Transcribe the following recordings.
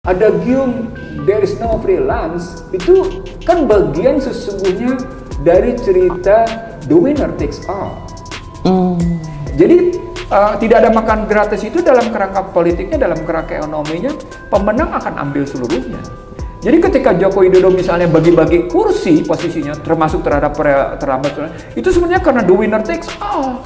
Adagium there is no free lunch itu kan bagian sesungguhnya dari cerita the winner takes all. Jadi tidak ada makan gratis itu dalam kerangka politiknya, dalam kerangka ekonominya, pemenang akan ambil seluruhnya. Jadi ketika Joko Widodo misalnya bagi-bagi kursi posisinya termasuk terhadap itu sebenarnya karena the winner takes all.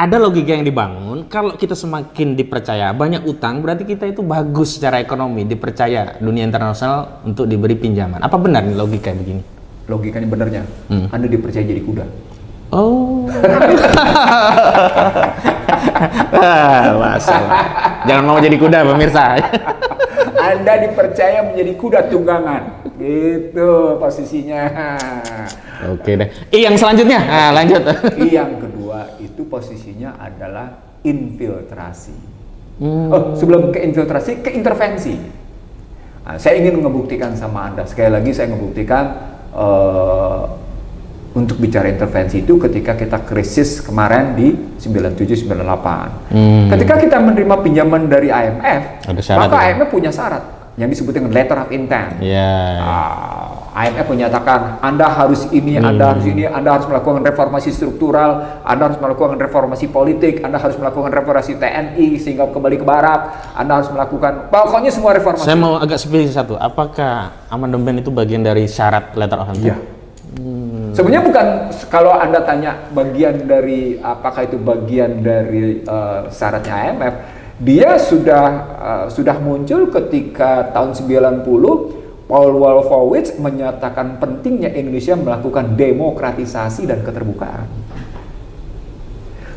Ada logika yang dibangun, kalau kita semakin dipercaya banyak utang, berarti kita itu bagus secara ekonomi, dipercaya dunia internasional untuk diberi pinjaman. Apa benar nih logika begini? Logikanya benernya, Anda dipercaya jadi kuda. Oh. Masalah. Jangan mau jadi kuda, pemirsa. Anda dipercaya menjadi kuda tunggangan. Gitu posisinya. Oke deh. Yang selanjutnya, lanjut. Yang kedua itu posisinya adalah infiltrasi. Sebelum ke infiltrasi, ke intervensi. Saya ingin membuktikan sama Anda. Sekali lagi saya membuktikan untuk bicara intervensi itu ketika kita krisis kemarin di 97-98. Ketika kita menerima pinjaman dari IMF, maka IMF punya syarat yang disebut dengan letter of intent. IMF menyatakan Anda harus ini, Anda harus ini, Anda harus melakukan reformasi struktural, Anda harus melakukan reformasi politik, Anda harus melakukan reformasi TNI sehingga kembali ke barak, Anda harus melakukan pokoknya semua reformasi. Saya mau agak spesifik satu, apakah amandemen itu bagian dari syarat letter of intent? Iya. Sebenarnya bukan, kalau Anda tanya bagian dari apakah itu bagian dari syaratnya IMF, dia sudah muncul ketika tahun 90 Paul Wolfowitz menyatakan pentingnya Indonesia melakukan demokratisasi dan keterbukaan.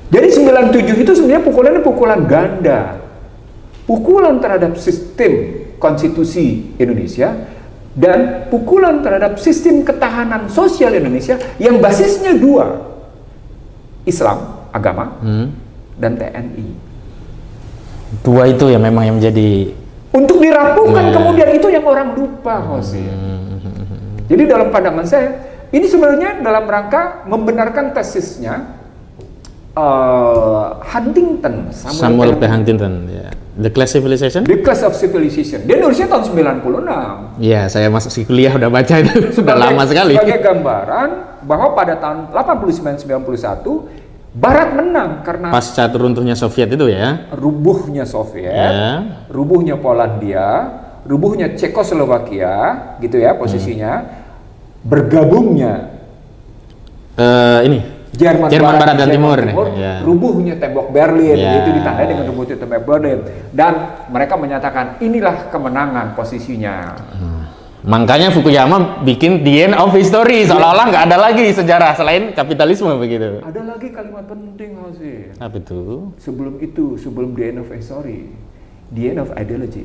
Jadi 97 itu sebenarnya pukulannya pukulan ganda. Pukulan terhadap sistem konstitusi Indonesia dan pukulan terhadap sistem ketahanan sosial Indonesia yang basisnya dua, Islam, agama, dan TNI. Dua itu ya memang yang menjadi untuk dirampungkan kemudian itu yang orang lupa, Jose. Jadi dalam pandangan saya ini sebenarnya dalam rangka membenarkan tesisnya Huntington, Samuel P. Huntington, ya. The Class Civilization? The Class of Civilization. Dia nulisnya tahun 96. Iya, saya masuk kuliah udah baca itu. Sudah lama sekali. Sebagai gambaran bahwa pada tahun 89-91 Barat menang karena pasca runtuhnya Soviet itu ya. Rubuhnya Soviet, rubuhnya Polandia, rubuhnya Cekoslovakia, gitu ya posisinya. Bergabungnya Jerman Barat dan Timur. Rubuhnya tembok Berlin, itu ditandai dengan rubuhnya tembok Berlin. Dan mereka menyatakan inilah kemenangan posisinya. Makanya Fukuyama bikin The End of History, seolah-olah nggak ada lagi sejarah selain kapitalisme begitu. Ada lagi kalimat penting, Hasil. Apa itu? Sebelum The End of History, The End of Ideology.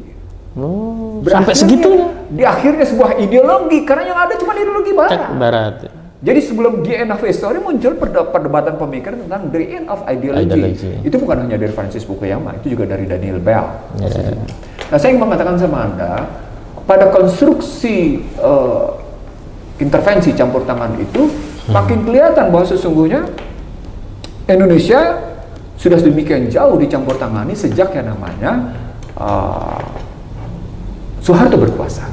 Sampai segitunya. Di akhirnya sebuah ideologi, karena yang ada cuma ideologi Barat. Jadi sebelum The End of History muncul perdebatan pemikiran tentang The End of Ideology. Itu bukan hanya dari Francis Fukuyama, itu juga dari Daniel Bell. Nah, saya ingin mengatakan sama Anda, pada konstruksi intervensi campur tangan itu makin kelihatan bahwa sesungguhnya Indonesia sudah sedemikian jauh dicampur tangani sejak yang namanya Soeharto berkuasa.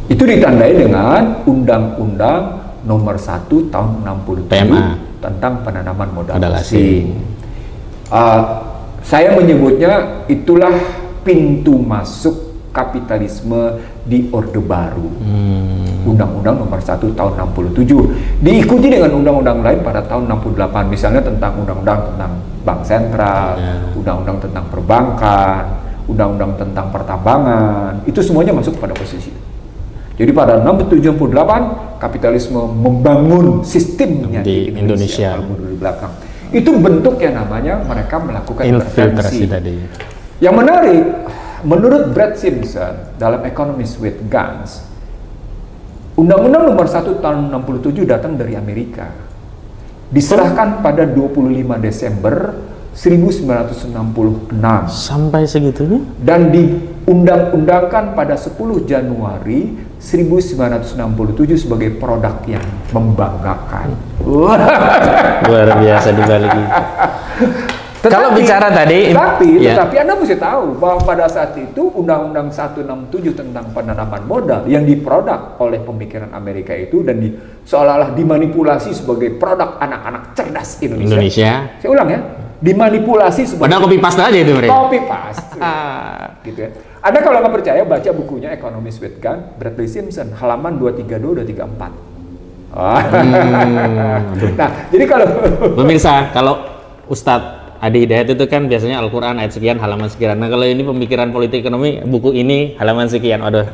Itu ditandai dengan Undang-Undang Nomor 1 Tahun 67 PMA tentang penanaman modal asing. Saya menyebutnya itulah pintu masuk kapitalisme di Orde Baru. Undang-Undang Nomor 1 Tahun 67 diikuti dengan undang-undang lain pada tahun 68, misalnya tentang undang-undang tentang bank sentral, undang-undang tentang perbankan, undang-undang tentang pertambangan. Itu semuanya masuk pada posisi. Jadi pada 1978 kapitalisme membangun sistemnya di Indonesia. Di belakang. Itu bentuk yang namanya mereka melakukan intervensi tadi. Yang menarik, menurut Brad Simpson dalam Economists with Guns, Undang-Undang Nomor 1 Tahun 67 datang dari Amerika. Diserahkan pada 25 Desember 1966. Sampai segitunya? Dan diundang-undangkan pada 10 Januari 1967 sebagai produk yang membanggakan. Luar biasa dibalik itu. Kalau bicara tadi, tetapi Anda mesti tahu bahwa pada saat itu Undang-Undang 167 tentang penanaman modal yang diproduk oleh pemikiran Amerika itu dan seolah-olah dimanipulasi sebagai produk anak-anak cerdas Indonesia. Saya ulang ya, dimanipulasi sebagai. Padahal copy paste aja itu mereka. Copy paste, gitu ya. Anda kalau nggak percaya baca bukunya Economist with Gun, Bradley Simpson, halaman 232-234. Nah, jadi kalau pemirsa, kalau Ustadz Adi Hidayat itu kan biasanya Al-Quran ayat sekian halaman sekian. Nah kalau ini pemikiran politik ekonomi buku ini halaman sekian. Aduh,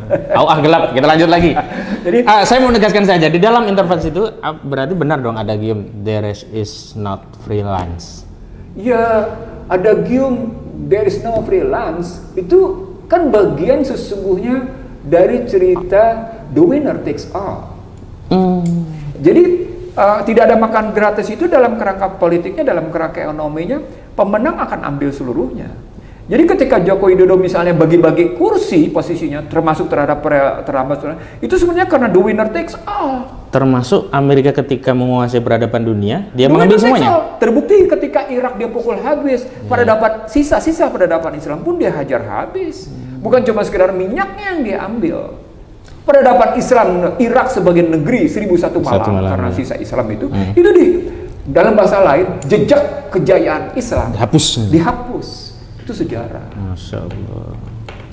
gelap. Kita lanjut lagi. Jadi saya mau menegaskan saja di dalam intervensi itu berarti benar dong ada gium there is not free lunch. Ya, ada gium there is no free lunch itu kan bagian sesungguhnya dari cerita the winner takes all. Jadi tidak ada makan gratis itu dalam kerangka politiknya, dalam kerangka ekonominya, pemenang akan ambil seluruhnya. Jadi ketika Joko Widodo misalnya bagi-bagi kursi posisinya, termasuk terhadap itu sebenarnya karena the winner takes all. Termasuk Amerika ketika menguasai peradaban dunia, dia mengambil semuanya. Terbukti ketika Irak dia pukul habis, peradaban sisa-sisa peradaban Islam pun dia hajar habis. Bukan cuma sekedar minyaknya yang dia ambil. Peradaban Islam Irak sebagai negeri 1001 malam karena sisa Islam itu di dalam bahasa lain jejak kejayaan Islam dihapus. Itu sejarah. Masya Allah.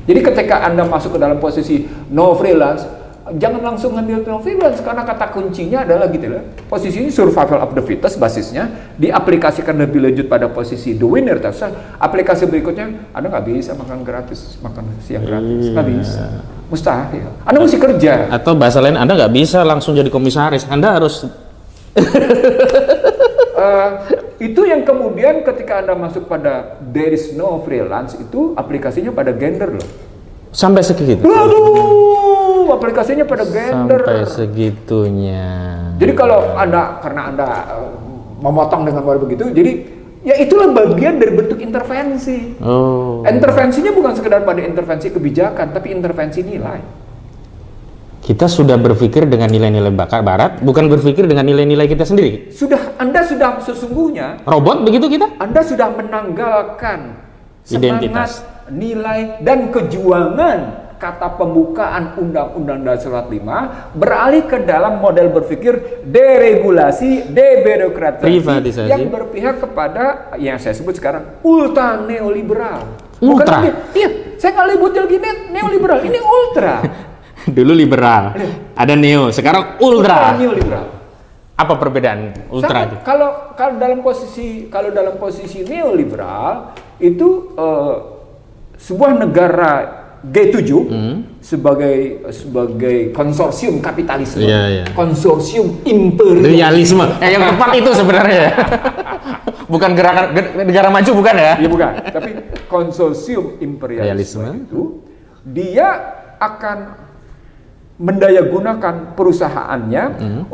Jadi ketika Anda masuk ke dalam posisi no freelance, jangan langsung ngambil no freelance karena kata kuncinya adalah gitu lah. Posisi ini survival of the fittest basisnya diaplikasikan lebih lanjut pada posisi the winner. Aplikasi berikutnya Anda nggak bisa makan gratis, makan siang gratis, nggak bisa. Mustahil. Anda mesti kerja. Atau bahasa lain Anda nggak bisa langsung jadi komisaris. Anda harus itu yang kemudian ketika Anda masuk pada there is no freelance itu aplikasinya pada gender loh. Sampai segitu. Waduh, aplikasinya pada gender. Sampai segitunya. Jadi kalau karena Anda memotong dengan model begitu, jadi ya itulah bagian dari bentuk intervensi. Intervensinya bukan sekedar pada intervensi kebijakan, tapi intervensi nilai. Kita sudah berpikir dengan nilai-nilai barat, bukan berpikir dengan nilai-nilai kita sendiri. Anda sudah sesungguhnya robot begitu kita? Anda sudah menanggalkan identitas, semangat, nilai dan kejuangan kata pembukaan Undang-Undang Dasar 45 beralih ke dalam model berpikir deregulasi, debirokratisasi yang berpihak kepada yang saya sebut sekarang ultra neoliberal. Ultra? Iya, saya nggak lebut lagi neoliberal, ini ultra. Dulu liberal, ada neo, sekarang ultra neoliberal. Apa perbedaan ultra itu? Kalau dalam posisi neoliberal itu sebuah negara G7 sebagai konsorsium kapitalisme, konsorsium imperialisme. Yang tepat itu sebenarnya. Bukan gerakan negara maju, bukan ya? Iya bukan, tapi konsorsium imperialisme itu dia akan mendayagunakan perusahaannya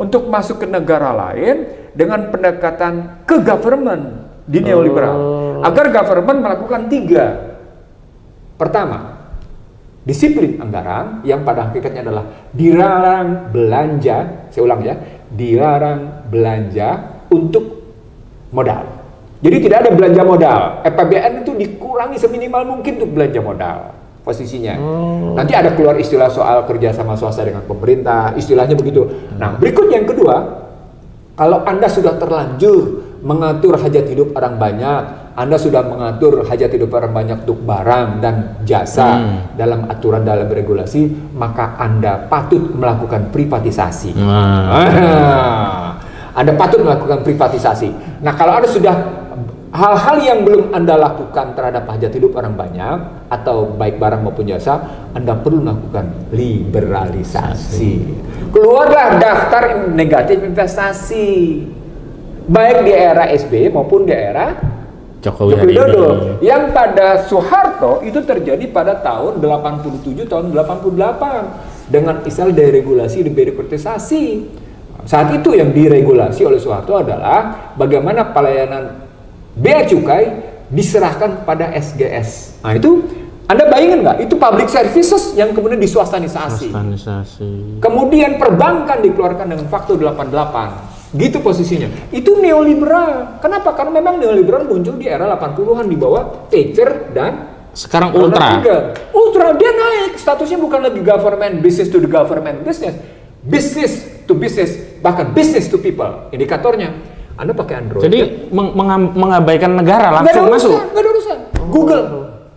untuk masuk ke negara lain dengan pendekatan ke government di neoliberal agar government melakukan 3. Pertama, disiplin anggaran yang pada hakikatnya adalah dilarang belanja, saya ulang ya, dilarang belanja untuk modal. Jadi tidak ada belanja modal. APBN itu dikurangi seminimal mungkin untuk belanja modal posisinya. Nanti ada keluar istilah soal kerja sama swasta dengan pemerintah, istilahnya begitu. Nah, berikut yang kedua, kalau Anda sudah terlanjur mengatur hajat hidup orang banyak, Anda sudah mengatur hajat hidup orang banyak untuk barang dan jasa dalam aturan, dalam regulasi, maka Anda patut melakukan privatisasi. Anda patut melakukan privatisasi. Nah, kalau Anda sudah hal-hal yang belum Anda lakukan terhadap hajat hidup orang banyak atau baik barang maupun jasa, Anda perlu melakukan liberalisasi. Keluarlah daftar negatif investasi baik di era SBY maupun di era Joko Widodo. Yang pada Soeharto itu terjadi pada tahun 87 tahun 88 dengan istilah deregulasi, debirokratisasi. Saat itu yang diregulasi oleh Soeharto adalah bagaimana pelayanan bea cukai diserahkan pada SGS. Nah, itu Anda bayangin nggak? Itu public services yang kemudian diswastanisasi. Kemudian perbankan dikeluarkan dengan faktor 88. Gitu posisinya. Itu neoliberal. Kenapa? Karena memang neoliberal muncul di era 80-an di bawah Thatcher dan sekarang ultra. Ultra, dia naik. Statusnya bukan lagi government business to the government business. Business to business, bahkan business to people. Indikatornya, Anda pakai Android. Jadi mengabaikan negara langsung masuk. Nggak ada urusan. Google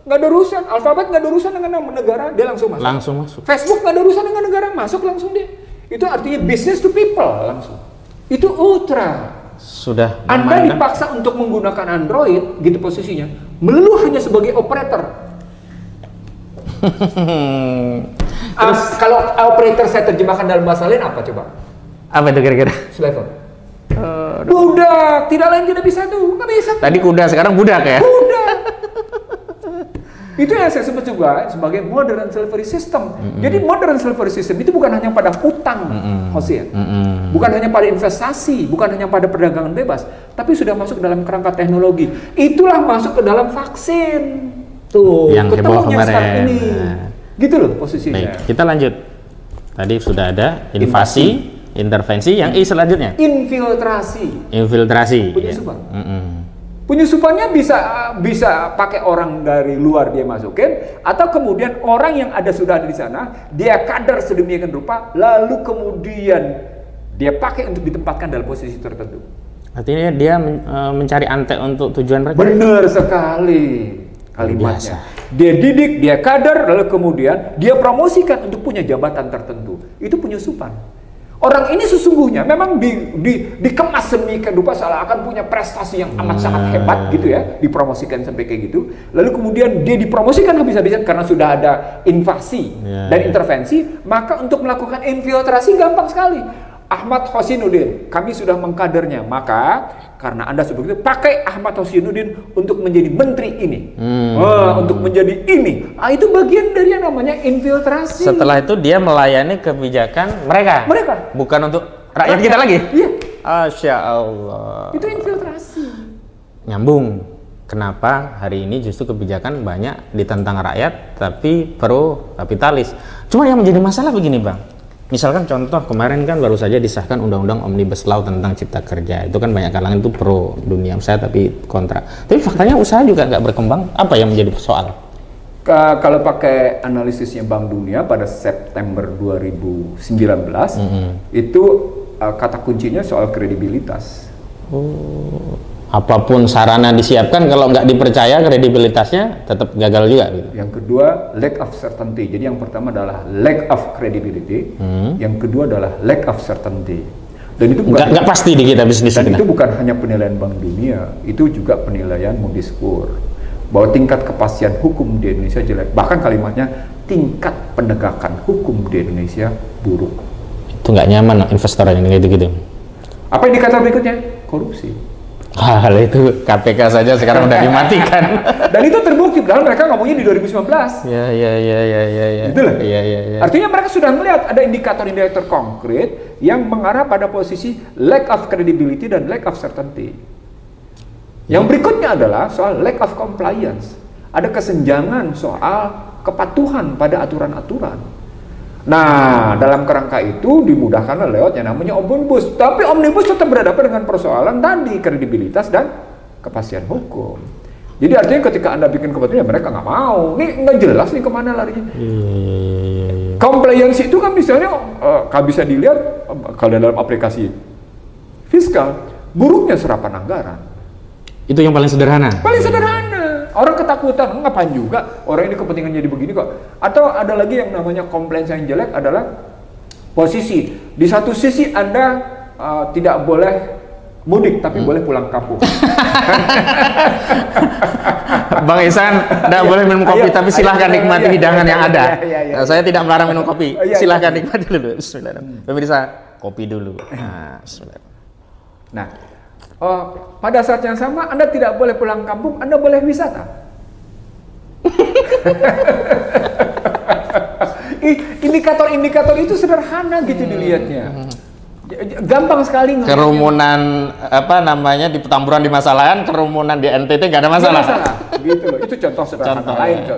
nggak ada urusan. Alphabet nggak ada urusan dengan negara, dia langsung masuk. Langsung masuk. Facebook nggak ada urusan dengan negara, masuk langsung dia. Itu artinya business to people langsung. Itu ultra. Sudah. Anda dipaksa untuk menggunakan Android, gitu posisinya, melulu hanya sebagai operator. Terus kalau operator saya terjemahkan dalam bahasa lain apa coba? Apa itu kira-kira? Slaver. Budak, tidak lain tidak bisa tuh, nggak bisa. Tadi kuda, sekarang budak ya? Budak. Itu yang saya sebut juga sebagai modern slavery system. Jadi modern slavery system itu bukan hanya pada hutang, Hosea. Bukan hanya pada investasi, bukan hanya pada perdagangan bebas, tapi sudah masuk dalam kerangka teknologi. Itulah masuk ke dalam vaksin. Tuh, yang heboh kemarin. Saat ini. Gitu loh posisinya. Baik, kita lanjut. Tadi sudah ada invasi, intervensi, yang selanjutnya infiltrasi. Penyusupan. Penyusupannya bisa pakai orang dari luar dia masukin, atau kemudian orang yang sudah ada di sana, dia kadar sedemikian rupa, lalu kemudian dia pakai untuk ditempatkan dalam posisi tertentu. Artinya dia mencari antek untuk tujuan mereka. Benar sekali kalimatnya. Dia didik, dia kadar, lalu kemudian dia promosikan untuk punya jabatan tertentu. Itu penyusupan. Orang ini sesungguhnya memang dikemas sedemikian rupa seakan punya prestasi yang amat sangat hebat gitu ya, dipromosikan sampai kayak gitu. Lalu kemudian dia dipromosikan habis-habisan karena sudah ada invasi dan intervensi, maka untuk melakukan infiltrasi gampang sekali. Ahmad Hosinuddin, kami sudah mengkadernya, maka karena Anda seperti itu, pakai Ahmad Hosinuddin untuk menjadi menteri ini, untuk menjadi ini. Itu bagian dari yang namanya infiltrasi. Setelah itu dia melayani kebijakan mereka. Bukan untuk rakyat kita lagi. Iya. Masya Allah. Itu infiltrasi. Nyambung. Kenapa hari ini justru kebijakan banyak ditentang rakyat, tapi pro kapitalis. Cuma yang menjadi masalah begini, Bang. Misalkan contoh kemarin kan baru saja disahkan undang-undang Omnibus Law tentang cipta kerja. Itu kan banyak kalangan itu pro dunia usaha tapi kontra. Tapi faktanya usaha juga nggak berkembang. Apa yang menjadi soal? Kalau pakai analisisnya Bank Dunia pada September 2019, itu kata kuncinya soal kredibilitas. Apapun sarana disiapkan, kalau nggak dipercaya kredibilitasnya tetap gagal juga. Gitu. Yang kedua, lack of certainty. Jadi yang pertama adalah lack of credibility, yang kedua adalah lack of certainty. Dan itu bukan nggak pasti di kita bisnis. Dan itu bukan hanya penilaian Bank Dunia, itu juga penilaian Moody's Score bahwa tingkat kepastian hukum di Indonesia jelek. Bahkan kalimatnya tingkat penegakan hukum di Indonesia buruk. Itu nggak nyaman investor yang gitu-gitu. Apa indikator berikutnya? Korupsi. Hal itu KPK saja sekarang udah dimatikan. Dan itu terbukti, padahal mereka ngomongnya di 2019. Ya. Gitu loh. Iya. Artinya mereka sudah melihat ada indikator-indikator konkret yang mengarah pada posisi lack of credibility dan lack of certainty. Yang berikutnya adalah soal lack of compliance. Ada kesenjangan soal kepatuhan pada aturan-aturan. Nah, dalam kerangka itu dimudahkan lewat yang namanya omnibus. Tapi omnibus tetap berhadapan dengan persoalan tadi, kredibilitas dan kepastian hukum. Jadi artinya ketika Anda bikin kepastian, mereka nggak mau. Ini nggak jelas nih kemana larinya. Compliance itu kan misalnya, kalau bisa dilihat kalau dalam aplikasi fiskal, buruknya serapan anggaran. Itu yang paling sederhana? Paling sederhana. Orang ketakutan, ngapain juga, orang ini kepentingan jadi begini kok. Atau ada lagi yang namanya compliance yang jelek adalah posisi. Di satu sisi Anda tidak boleh mudik, tapi boleh pulang kampung. Bang Ihsan, tidak boleh minum kopi, tapi silahkan nikmati hidangan yang ada. Saya tidak melarang minum kopi, silahkan nikmati dulu. Bismillahirrahmanirrahim. Pemirsa, kopi dulu. Nah, pada saat yang sama Anda tidak boleh pulang kampung, Anda boleh wisata. Indikator-indikator itu sederhana gitu dilihatnya. Gampang sekali. Kerumunan di Petamburan di Masalahan, kerumunan di NTT nggak ada masalah. Gitu loh. Itu contoh sederhana lain.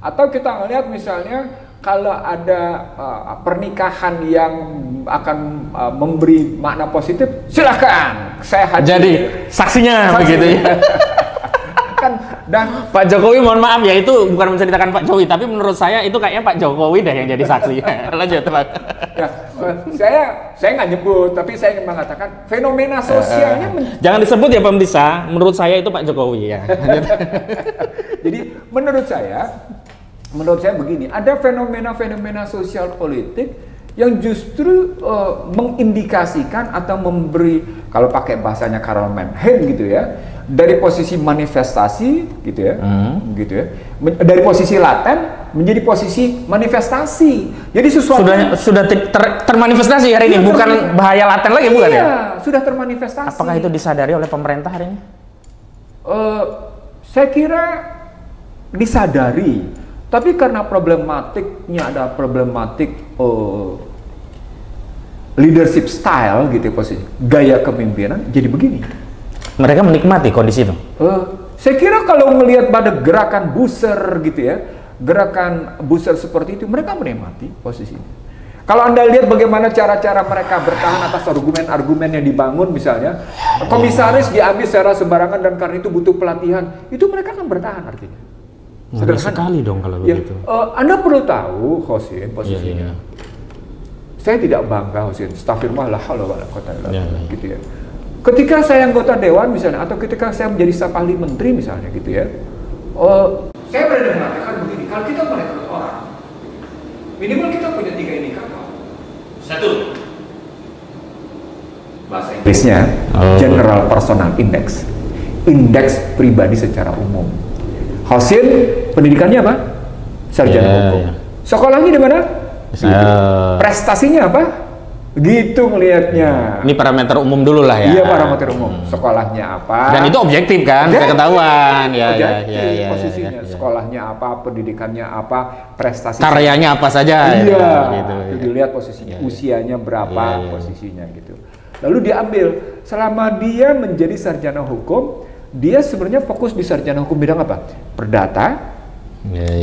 Atau kita ngelihat misalnya kalau ada pernikahan yang akan memberi makna positif, silahkan saya hadir. Jadi saksinya begitu ya. Kan, dan Pak Jokowi mohon maaf ya, itu bukan menceritakan Pak Jokowi, tapi menurut saya itu kayaknya Pak Jokowi dah yang jadi saksi. Lanjut Pak. Ya, saya nggak nyebut, tapi saya ingin mengatakan fenomena sosialnya jangan disebut ya pemirsa, menurut saya itu Pak Jokowi ya. Jadi menurut saya begini, ada fenomena-fenomena sosial politik yang justru mengindikasikan atau memberi, kalau pakai bahasanya Karl Mannheim gitu ya, dari posisi manifestasi gitu ya, gitu ya, dari posisi laten menjadi posisi manifestasi. Jadi sesuatu sudah termanifestasi hari ini, bukan bahaya laten lagi, bukan ya? Sudah termanifestasi. Apakah itu disadari oleh pemerintah hari ini? Saya kira disadari, tapi karena problematiknya ada problematik leadership style gitu ya, posisi gaya kepemimpinan, jadi begini. Mereka menikmati kondisi itu. Saya kira kalau melihat pada gerakan buzzer gitu ya, gerakan buzzer seperti itu, mereka menikmati posisi ini. Kalau Anda lihat bagaimana cara-cara mereka bertahan atas argumen-argumen yang dibangun, misalnya komisaris diambil secara sembarangan dan karena itu butuh pelatihan, itu mereka akan bertahan artinya. Sederhana sekali dong kalau begitu. Anda perlu tahu, Hosin, posisinya. Saya tidak bangga, Hosin. Astagfirullah, la haula wala quwwata illa billah, gitu ya. Ketika saya anggota dewan misalnya, atau ketika saya menjadi staf ahli menteri misalnya gitu ya, saya berani mengatakan begini, kalau kita merekrut orang, minimal kita punya 3 indikator. 1, bahasa Inggrisnya General Personal Index, indeks pribadi secara umum. Hasil pendidikannya apa? Sarjana hukum. Sekolahnya di mana? Prestasinya apa? Gitu melihatnya. Ini parameter umum dulu lah ya. Iya, parameter umum. Sekolahnya apa? Dan itu objektif kan, bisa ketahuan. Ya, posisinya. Sekolahnya apa, pendidikannya apa, prestasi. Karyanya apa saja. Iya. Gitu, dilihat posisinya, usianya berapa, posisinya gitu. Lalu diambil. Selama dia menjadi sarjana hukum, dia sebenarnya fokus di sarjana hukum bidang apa? Perdata,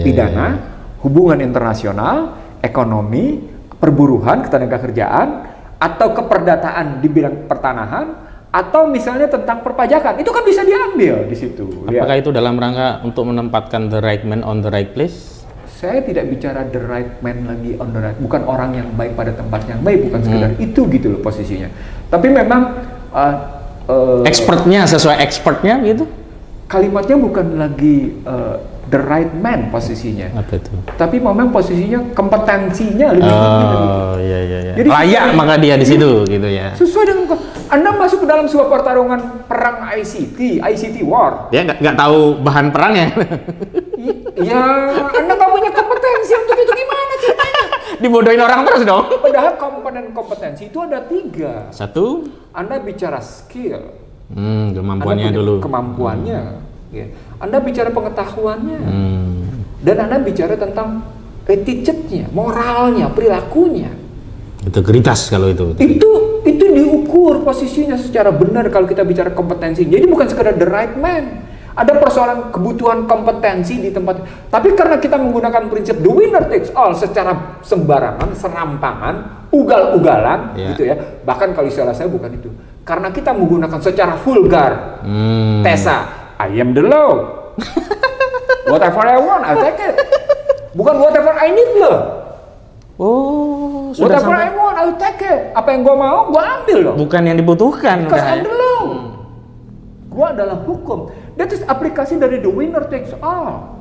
pidana, hubungan internasional, ekonomi, perburuhan, ketenagakerjaan, atau keperdataan di bidang pertanahan, atau misalnya tentang perpajakan. Itu kan bisa diambil di situ. Apakah itu dalam rangka untuk menempatkan the right man on the right place? Saya tidak bicara the right man lagi on the right, bukan orang yang baik pada tempat yang baik, bukan sekedar itu gitu loh posisinya. Tapi memang expertnya sesuai expertnya gitu. Kalimatnya bukan lagi the right man posisinya. Apa itu? Tapi memang posisinya kompetensinya lebih tinggi. Iya. Jadi layak maka dia di situ gitu ya. Sesuai dengan Anda masuk ke dalam sebuah pertarungan perang ICT war. Dia nggak tahu bahan perangnya. Ya, Anda nggak punya kompetensi untuk itu, gimana ceritanya? Dibodohin orang terus dong. Padahal komponen kompetensi itu ada 3. 1, Anda bicara skill. Kemampuannya dulu. Kemampuannya. Ya. Anda bicara pengetahuannya. Dan Anda bicara tentang attitude-nya, moralnya, perilakunya. Integritas kalau itu. Itu diukur posisinya secara benar kalau kita bicara kompetensi. Jadi bukan sekedar the right man. Ada persoalan kebutuhan kompetensi di tempat. Tapi karena kita menggunakan prinsip the winner takes all secara sembarangan, serampangan, ugal-ugalan, gitu ya. Bahkan kalau istilah saya bukan itu. Karena kita menggunakan secara vulgar. Tesa, I am the law. Whatever I want, I'll take it. Bukan whatever I need loh. Whatever I want, I'll take it. Apa yang gua mau, gua ambil loh. Bukan yang dibutuhkan. Because I'm the law. Gua adalah hukum. That is aplikasi dari the winner takes all.